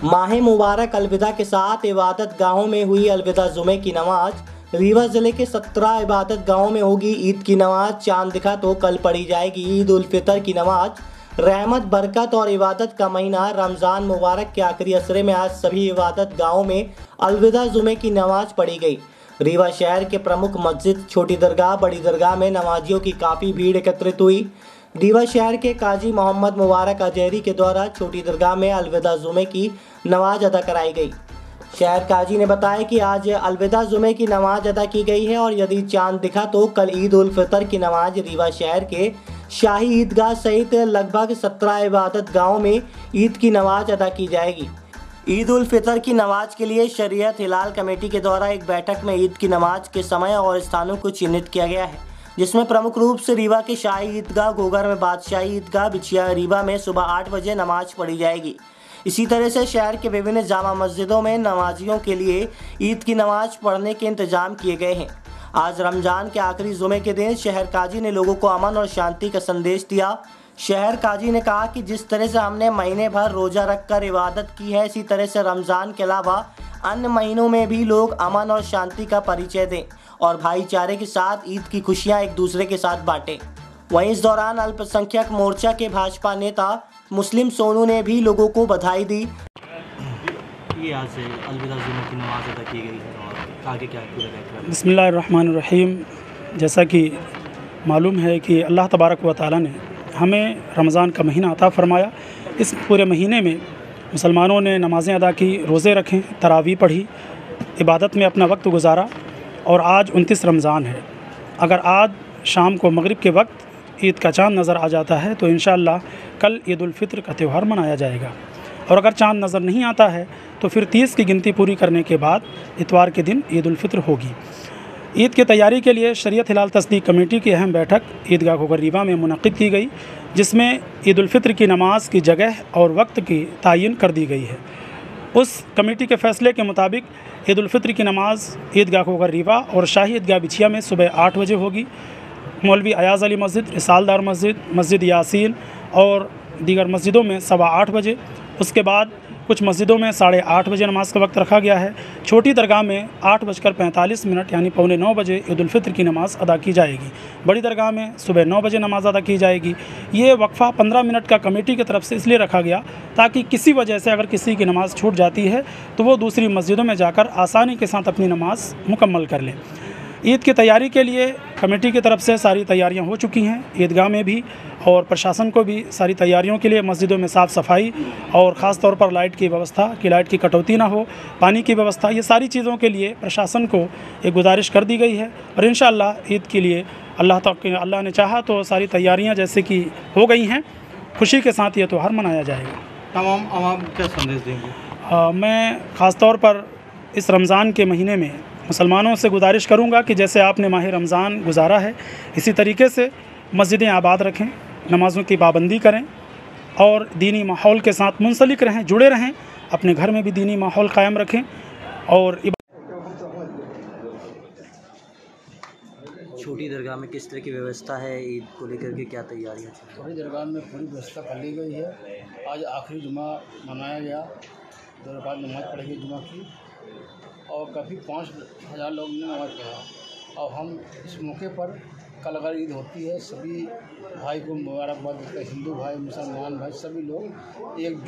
माह मुबारक अलविदा के साथ इबादत गाहों में हुई अलविदा जुमे की नमाज। रीवा जिले के 17 इबादत गाहों में होगी ईद की नमाज। चांद दिखा तो कल पढ़ी जाएगी ईद उल फितर की नमाज। रहमत, बरकत और इबादत का महीना रमज़ान मुबारक के आखिरी असरे में आज सभी इबादत गाहों में अलविदा जुमे की नमाज पढ़ी गई। रीवा शहर के प्रमुख मस्जिद छोटी दरगाह, बड़ी दरगाह में नमाजियों की काफ़ी भीड़ एकत्रित हुई। रीवा शहर के काजी मोहम्मद मुबारक अजहरी के द्वारा छोटी दरगाह में अलविदा जुमे की नमाज अदा कराई गई। शहर काजी ने बताया कि आज अलविदा जुमे की नमाज अदा की गई है और यदि चांद दिखा तो कल ईद उल फितर की नमाज रीवा शहर के शाही ईदगाह सहित लगभग 17 इबादत गाहों में ईद की नमाज अदा की जाएगी। ईद उल फितर की नमाज के लिए शरीयत हिलाल कमेटी के द्वारा एक बैठक में ईद की नमाज के समय और स्थानों को चिन्हित किया गया है, जिसमें प्रमुख रूप से रीवा के शाही ईदगाह, गोगर में बादशाही ईदगाह, बिछिया रीवा में सुबह 8 बजे नमाज पढ़ी जाएगी। इसी तरह से शहर के विभिन्न जामा मस्जिदों में नमाजियों के लिए ईद की नमाज पढ़ने के इंतजाम किए गए हैं। आज रमजान के आखिरी जुमे के दिन शहर काजी ने लोगों को अमन और शांति का संदेश दिया। शहर काजी ने कहा कि जिस तरह से हमने महीने भर रोजा रखकर इबादत की है, इसी तरह से रमज़ान के अलावा अन्य महीनों में भी लोग अमन और शांति का परिचय दें और भाईचारे के साथ ईद की खुशियां एक दूसरे के साथ बांटें। वहीं इस दौरान अल्पसंख्यक मोर्चा के भाजपा नेता मुस्लिम सोनू ने भी लोगों को बधाई दी। ये आज से अलविदा जुमे की नमाज अदा की गई है और आगे क्या पूरा कहते हैं। बिस्मिल्लाहिर्रहमानिर्रहीम। जैसा कि मालूम है कि अल्लाह तबारक व तआला ने हमें रमज़ान का महीना अता फ़रमाया। इस पूरे महीने में मुसलमानों ने नमाज़ें अदा की, रोज़े रखें, तरावी पढ़ी, इबादत में अपना वक्त गुजारा और आज 29 रमज़ान है। अगर आज शाम को मगरिब के वक्त ईद का चाँद नज़र आ जाता है तो इंशाअल्लाह कल ईद उल फितर का त्यौहार मनाया जाएगा। और अगर चाँद नज़र नहीं आता है तो फिर 30 की गिनती पूरी करने के बाद इतवार के दिन ईद उल फितर होगी। ईद की तैयारी के लिए शरीयत हिलाल तस्दीक कमेटी की अहम बैठक ईदगाह गोगर रीवा में मुनक़्क़िद की गई, जिसमें ईद उल फितर की नमाज की जगह और वक्त की तायीन कर दी गई है। उस कमेटी के फ़ैसले के मुताबिक ईद उल फितर की नमाज ईदगाह गोगर रीवा और शाही ईदगाह बिछिया में सुबह 8 बजे होगी। मौलवी अयाज़ अली मस्जिद, रिसालदार मस्जिद, मस्जिद यासीन और दीगर मस्जिदों में 8:15 बजे। उसके बाद कुछ मस्जिदों में 8:30 बजे नमाज का वक्त रखा गया है। छोटी दरगाह में 8:45 यानी 8:45 बजे ईद उल फितर की नमाज़ अदा की जाएगी। बड़ी दरगाह में सुबह 9 बजे नमाज अदा की जाएगी। ये वक्फ़ा 15 मिनट का कमेटी की तरफ से इसलिए रखा गया ताकि किसी वजह से अगर किसी की नमाज़ छूट जाती है तो वो दूसरी मस्जिदों में जाकर आसानी के साथ अपनी नमाज मुकम्मल कर लें। ईद की तैयारी के लिए कमेटी की तरफ से सारी तैयारियां हो चुकी हैं, ईदगाह में भी और प्रशासन को भी सारी तैयारियों के लिए मस्जिदों में साफ़ सफाई और ख़ास तौर पर लाइट की व्यवस्था कि लाइट की कटौती ना हो, पानी की व्यवस्था, ये सारी चीज़ों के लिए प्रशासन को एक गुजारिश कर दी गई है। और इंशाअल्लाह ईद के लिए अल्लाह ने चाहा तो सारी तैयारियाँ जैसे कि हो गई हैं, खुशी के साथ ये त्यौहार मनाया जाएगा। तमाम आवाम क्या संदेश देंगे? मैं ख़ास तौर पर इस रमज़ान के महीने में मुसलमानों से गुजारिश करूंगा कि जैसे आपने माह रमज़ान गुजारा है, इसी तरीके से मस्जिदें आबाद रखें, नमाज़ों की पाबंदी करें और दीनी माहौल के साथ मुंसलिक रहें, जुड़े रहें, अपने घर में भी दीनी माहौल कायम रखें। और छोटी दरगाह में किस तरह की व्यवस्था है, ईद को लेकर के क्या तैयारियाँ चल रही हैं? छोटी दरगाह में पूरी व्यवस्था कर ली गई है। आज आखिरी जुमा मनाया गया, 2 रकात नमाज़ पढ़ी गई जुमा की और काफ़ी 5000 लोग ने नमाज़ पढ़ा। और हम इस मौके पर कल अगर ईद होती है, सभी भाई को मुबारकबाद देते हैं। हिंदू भाई, मुसलमान भाई, सभी लोग एक